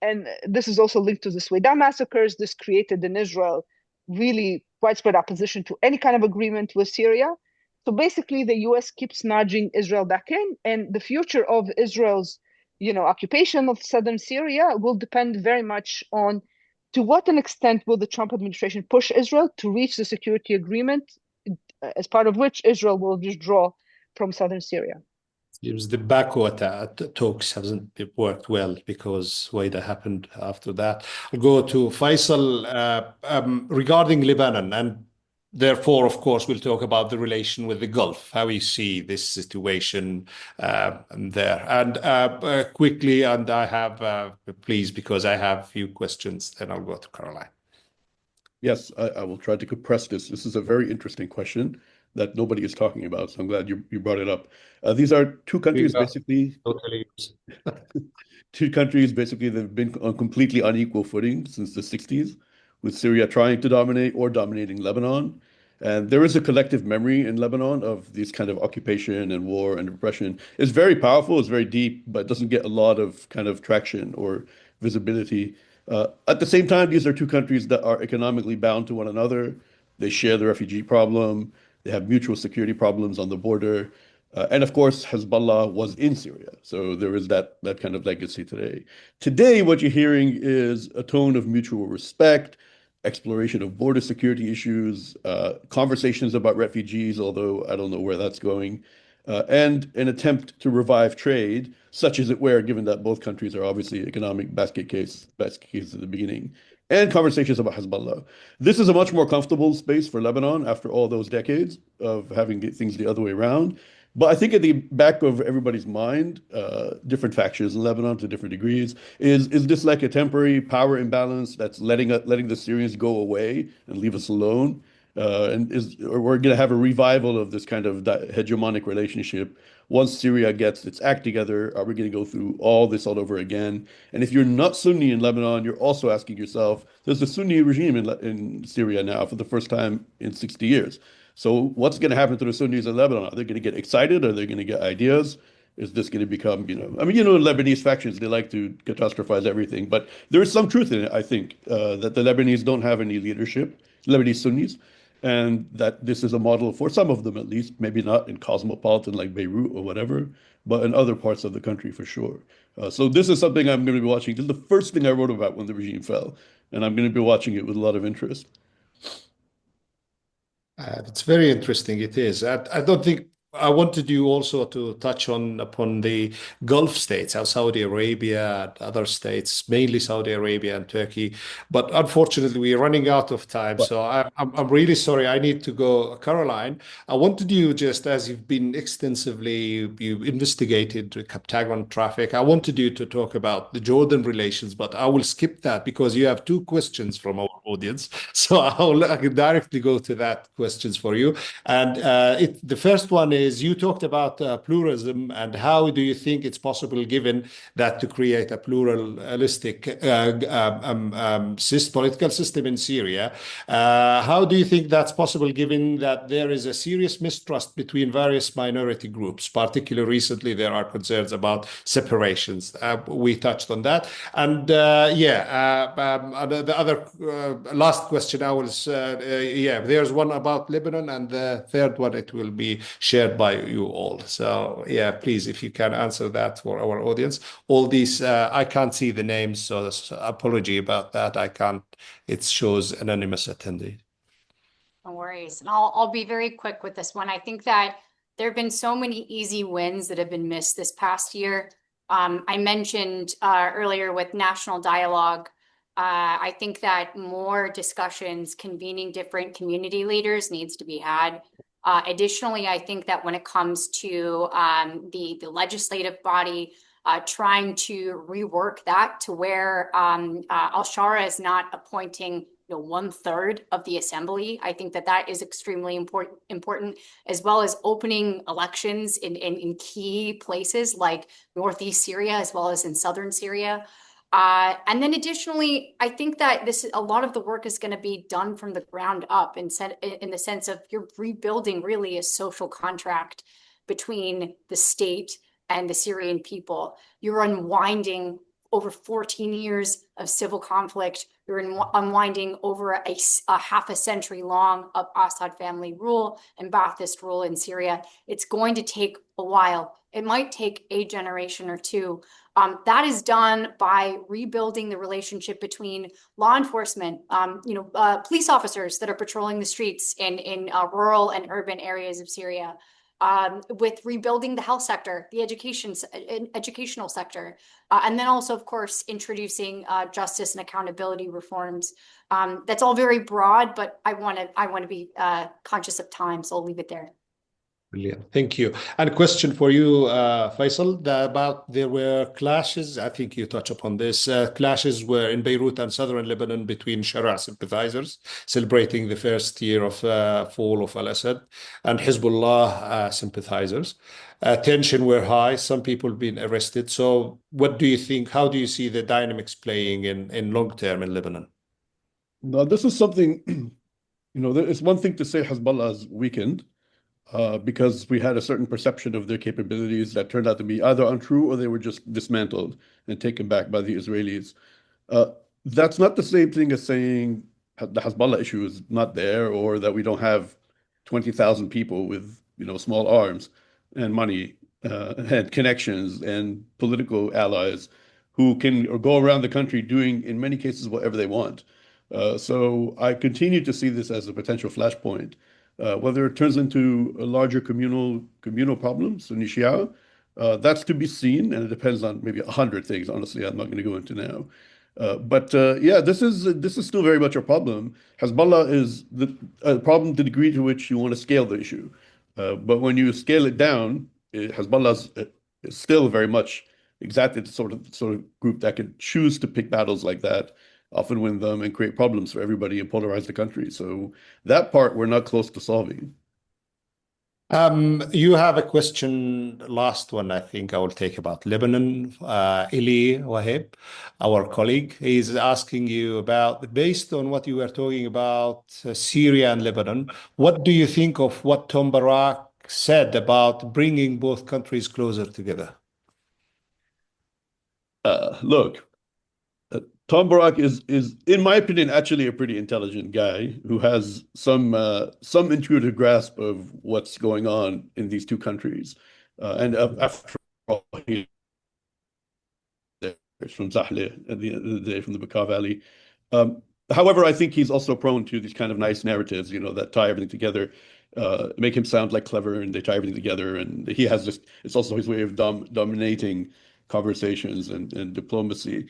And this is also linked to the Sweden massacres. This created in Israel really widespread opposition to any kind of agreement with Syria. So basically, the U.S. keeps nudging Israel back in, and the future of Israel's, occupation of southern Syria will depend very much on to what an extent will the Trump administration push Israel to reach the security agreement, as part of which Israel will withdraw from southern Syria. Seems the backwater talks hasn't worked well because what happened after that. I'll go to Faysal regarding Lebanon, and therefore, of course, we'll talk about the relation with the Gulf, how we see this situation there. And quickly, and I have, please, because I have a few questions, then I'll go to Caroline. Yes, I will try to compress this. This is a very interesting question that nobody is talking about, so I'm glad you brought it up. These are two countries basically. Totally. Two countries basically that have been on completely unequal footing since the 60s, with Syria trying to dominate or dominating Lebanon. And there is a collective memory in Lebanon of this kind of occupation and war and repression. It's very powerful, it's very deep, but doesn't get a lot of kind of traction or visibility. At the same time, these are two countries that are economically bound to one another. They share the refugee problem. They have mutual security problems on the border. And of course, Hezbollah was in Syria. So there is that kind of legacy today. Today, what you're hearing is a tone of mutual respect, exploration of border security issues, conversations about refugees, although I don't know where that's going, and an attempt to revive trade, such as it were, given that both countries are obviously economic basket case at the beginning, and conversations about Hezbollah. This is a much more comfortable space for Lebanon after all those decades of having things the other way around. But I think at the back of everybody's mind, different factions in Lebanon to different degrees, is this like a temporary power imbalance that's letting the Syrians go away and leave us alone? Or we're going to have a revival of this kind of hegemonic relationship once Syria gets its act together? Are we going to go through all this all over again? And if you're not Sunni in Lebanon, you're also asking yourself, there's a Sunni regime in Syria now for the first time in 60 years. So what's going to happen to the Sunnis in Lebanon? Are they going to get excited? Are they going to get ideas? Is this going to become, Lebanese factions, they like to catastrophize everything. But there is some truth in it, I think, that the Lebanese don't have any leadership, Lebanese Sunnis, and that this is a model for some of them, at least, maybe not in cosmopolitan like Beirut or whatever, but in other parts of the country for sure. So this is something I'm going to be watching. This is the first thing I wrote about when the regime fell, and I'm going to be watching it with a lot of interest. It's very interesting. It is. I don't think I wanted you also to touch on upon the Gulf states, how Saudi Arabia and other states, mainly Saudi Arabia and Turkey. But unfortunately, we're running out of time. But So I'm really sorry. I need to go. Caroline, I wanted you, just as you've been extensively, you investigated Captagon traffic. I wanted you to talk about the Jordan relations, but I will skip that because you have two questions from our audience. So I can directly go to that questions for you. And the first one is you talked about pluralism and how do you think it's possible, given that, to create a pluralistic political system in Syria? How do you think that's possible, given that there is a serious mistrust between various minority groups? Particularly recently, there are concerns about separations. We touched on that. And the other last question I was, there's one about Lebanon, and the third one, it will be shared by you all. So yeah, please, if you can answer that for our audience. All these, I can't see the names, so apology about that. I can't, it shows anonymous attendee. No worries. And I'll be very quick with this one. I think that there have been so many easy wins that have been missed this past year. I mentioned earlier with national dialogue. I think that more discussions, convening different community leaders needs to be had. Additionally, I think that when it comes to the legislative body, trying to rework that to where Al-Shara is not appointing 1/3 of the assembly. I think that that is extremely important, as well as opening elections in key places like Northeast Syria, as well as in Southern Syria. And then additionally, I think that a lot of the work is going to be done from the ground up in the sense of you're rebuilding really a social contract between the state and the Syrian people. You're unwinding over 14 years of civil conflict. You're unwinding over a half a century long of Assad family rule and Ba'athist rule in Syria. It's going to take a while. It might take a generation or two. That is done by rebuilding the relationship between law enforcement, police officers that are patrolling the streets in rural and urban areas of Syria, with rebuilding the health sector, the educational sector, and then also, of course, introducing justice and accountability reforms. That's all very broad, but I want to be conscious of time, so I'll leave it there. Brilliant. Thank you. And a question for you, Faysal, about there were clashes. I think you touched upon this. Clashes were in Beirut and southern Lebanon between Shara sympathizers celebrating the first year of fall of al-Assad and Hezbollah sympathizers. Tension were high. Some people been arrested. So what do you think? How do you see the dynamics playing in long term in Lebanon? Now, this is something, it's one thing to say Hezbollah is weakened, because we had a certain perception of their capabilities that turned out to be either untrue or they were just dismantled and taken back by the Israelis. That's not the same thing as saying the Hezbollah issue is not there, or that we don't have 20,000 people with small arms and money and connections and political allies who can go around the country doing, in many cases, whatever they want. So I continue to see this as a potential flashpoint. Whether it turns into a larger communal problem, Sunni Shia, that's to be seen, and it depends on maybe 100 things. Honestly, I'm not going to go into now. But this is still very much a problem. Hezbollah is a problem to the degree to which you want to scale the issue. But when you scale it down, Hezbollah is still very much exactly the sort of group that could choose to pick battles like that, often win them, and create problems for everybody and polarize the country. So that part we're not close to solving. You have a question, last one, I think I will take about Lebanon. Eli Wahib, our colleague, is asking you about, based on what you were talking about Syria and Lebanon, what do you think of what Tom Barak said about bringing both countries closer together? Look, Tom Barak is, in my opinion, actually a pretty intelligent guy who has some intuitive grasp of what's going on in these two countries. And after all, he's from Zahle at the end of the day, from the Bekaa Valley. However, I think he's also prone to these kind of nice narratives, that tie everything together. make him sound like clever, and they tie everything together. And he has this, it's also his way of dominating conversations and diplomacy.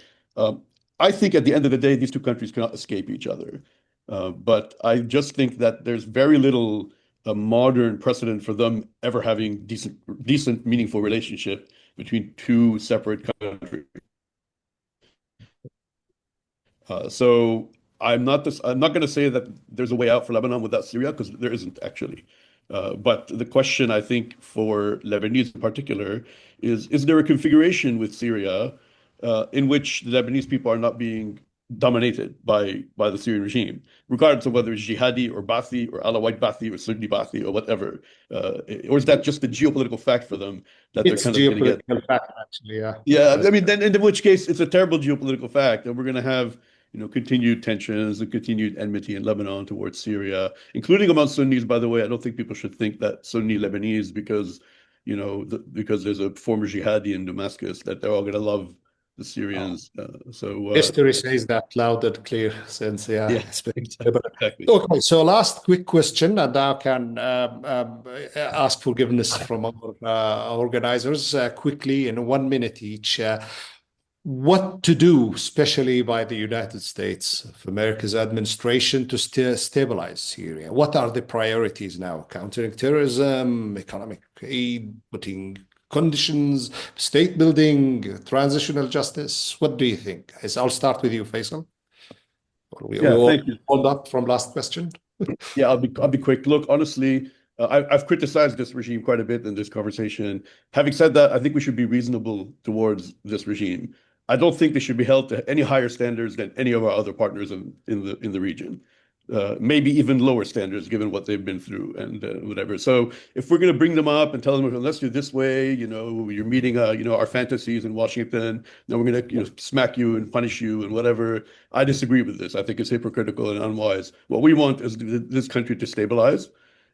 I think at the end of the day, these two countries cannot escape each other. But I just think that there's very little modern precedent for them ever having decent, meaningful relationship between two separate countries. So I'm not going to say that there's a way out for Lebanon without Syria, because there isn't actually. But the question, I think, for Lebanese in particular is there a configuration with Syria in which the Lebanese people are not being dominated by the Syrian regime, regardless of whether it's jihadi or Baathi or Alawite Baathi or Sunni Baathi or whatever? Or is that just a geopolitical fact for them that It's they're kind of going to get? geopolitical fact, actually, yeah. Yeah, I mean, then in which case it's a terrible geopolitical fact, and we're going to have, continued tensions and continued enmity in Lebanon towards Syria, including among Sunnis. By the way, I don't think people should think that Sunni Lebanese, because, because there's a former jihadi in Damascus, that they're all going to love the Syrians. History says that loud and clear, since Yeah, it's been exactly. Okay, so last quick question, and I can ask forgiveness from our organizers quickly in 1 minute each. What to do, especially by the United States of America's administration, to stabilize Syria? What are the priorities now? Countering terrorism, economic aid, putting conditions, state building, transitional justice? What do you think? I'll start with you, Faysal. We all Thank you. hold up from last question. Yeah, I'll be quick. Look, honestly, I've criticized this regime quite a bit in this conversation. Having said that, I think we should be reasonable towards this regime. I don't think they should be held to any higher standards than any of our other partners in the region. Maybe even lower standards, given what they've been through and whatever. So if we're going to bring them up and tell them, let's do this way, you're meeting, our fantasies in Washington, then we're going to, smack you and punish you and whatever. I disagree with this. I think it's hypocritical and unwise. What we want is this country to stabilize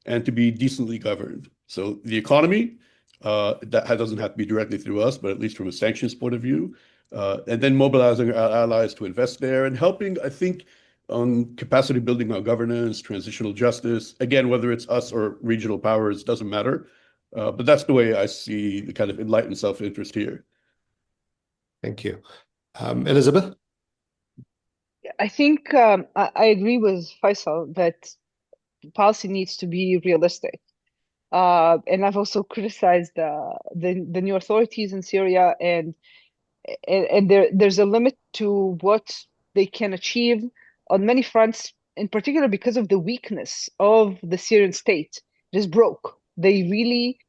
and to be decently governed. So the economy, that doesn't have to be directly through us, but at least from a sanctions point of view. And then mobilizing our allies to invest there and helping, I think, on capacity building on governance, transitional justice. Again, whether it's us or regional powers, doesn't matter. But that's the way I see the kind of enlightened self-interest here. Thank you. Elizabeth? I think I agree with Faisal that policy needs to be realistic. And I've also criticized the new authorities in Syria, and there's a limit to what they can achieve on many fronts, in particular because of the weakness of the Syrian state. It is broke. They really,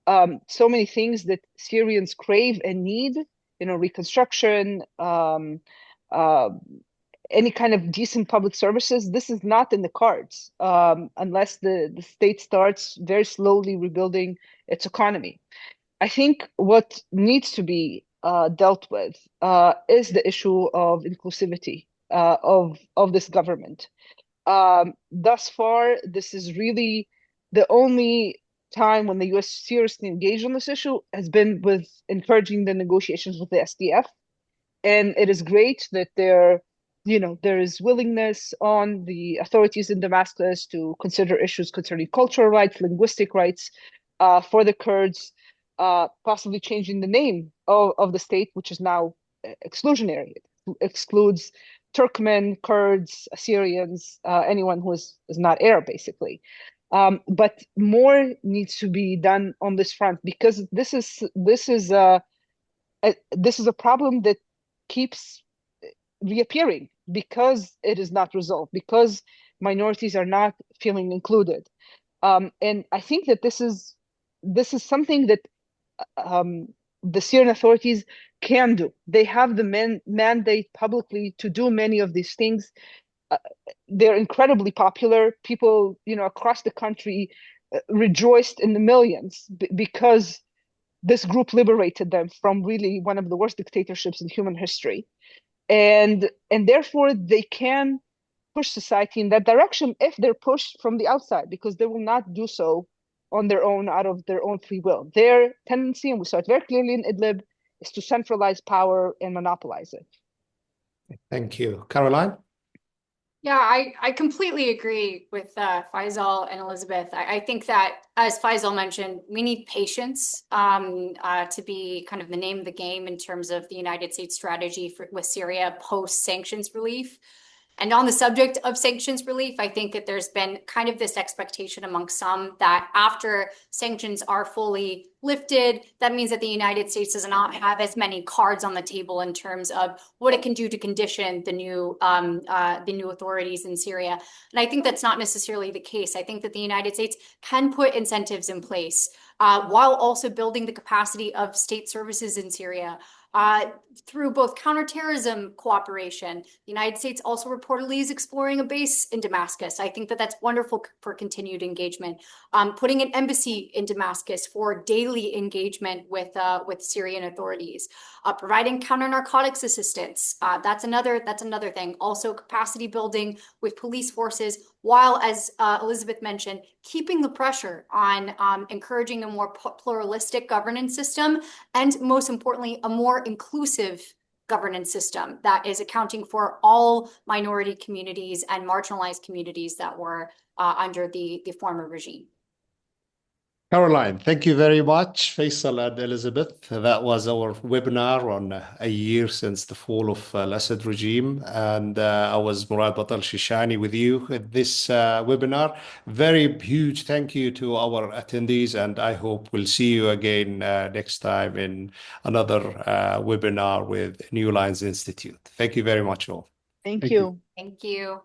so many things that Syrians crave and need, reconstruction, any kind of decent public services, this is not in the cards unless the state starts very slowly rebuilding its economy. I think what needs to be dealt with is the issue of inclusivity of this government. Thus far, this is really the only time when the U.S. seriously engaged on this issue has been with encouraging the negotiations with the SDF. And it is great that there is willingness on the authorities in Damascus to consider issues concerning cultural rights, linguistic rights for the Kurds, possibly changing the name of the state, which is now exclusionary. It excludes Turkmen, Kurds, Assyrians, anyone who is not Arab, basically. But more needs to be done on this front, because this is a problem that keeps reappearing because it is not resolved, because minorities are not feeling included. And I think that this is something that the Syrian authorities can do. They have the mandate publicly to do many of these things. They're incredibly popular. People, across the country rejoiced in the millions because this group liberated them from really one of the worst dictatorships in human history. And therefore they can push society in that direction if they're pushed from the outside, because they will not do so on their own, out of their own free will. Their tendency, and we saw it very clearly in Idlib, is to centralize power and monopolize it. Thank you. Caroline? Yeah, I completely agree with Faysal and Elizabeth. I think that, as Faysal mentioned, we need patience to be kind of the name of the game in terms of the United States strategy with Syria post-sanctions relief. And on the subject of sanctions relief, I think that there's been kind of this expectation among some that after sanctions are fully lifted, that means that the United States does not have as many cards on the table in terms of what it can do to condition the new authorities in Syria. And I think that's not necessarily the case. I think that the United States can put incentives in place while also building the capacity of state services in Syria. Through both counterterrorism cooperation. The United States also reportedly is exploring a base in Damascus. I think that that's wonderful for continued engagement. Putting an embassy in Damascus for daily engagement with Syrian authorities. Providing counter-narcotics assistance. That's another thing. Also capacity building with police forces, while, as Elizabeth mentioned, keeping the pressure on encouraging a more pluralistic governance system, and most importantly, a more inclusive governance system that is accounting for all minority communities and marginalized communities that were under the former regime. Caroline, thank you very much. Faisal and Elizabeth, that was our webinar on a year since the fall of Al-Assad regime. And I was Murad Batal Shishani with you at this webinar. Very huge thank you to our attendees, and I hope we'll see you again next time in another webinar with New Lines Institute. Thank you very much all. Thank Thank you. you. Thank you.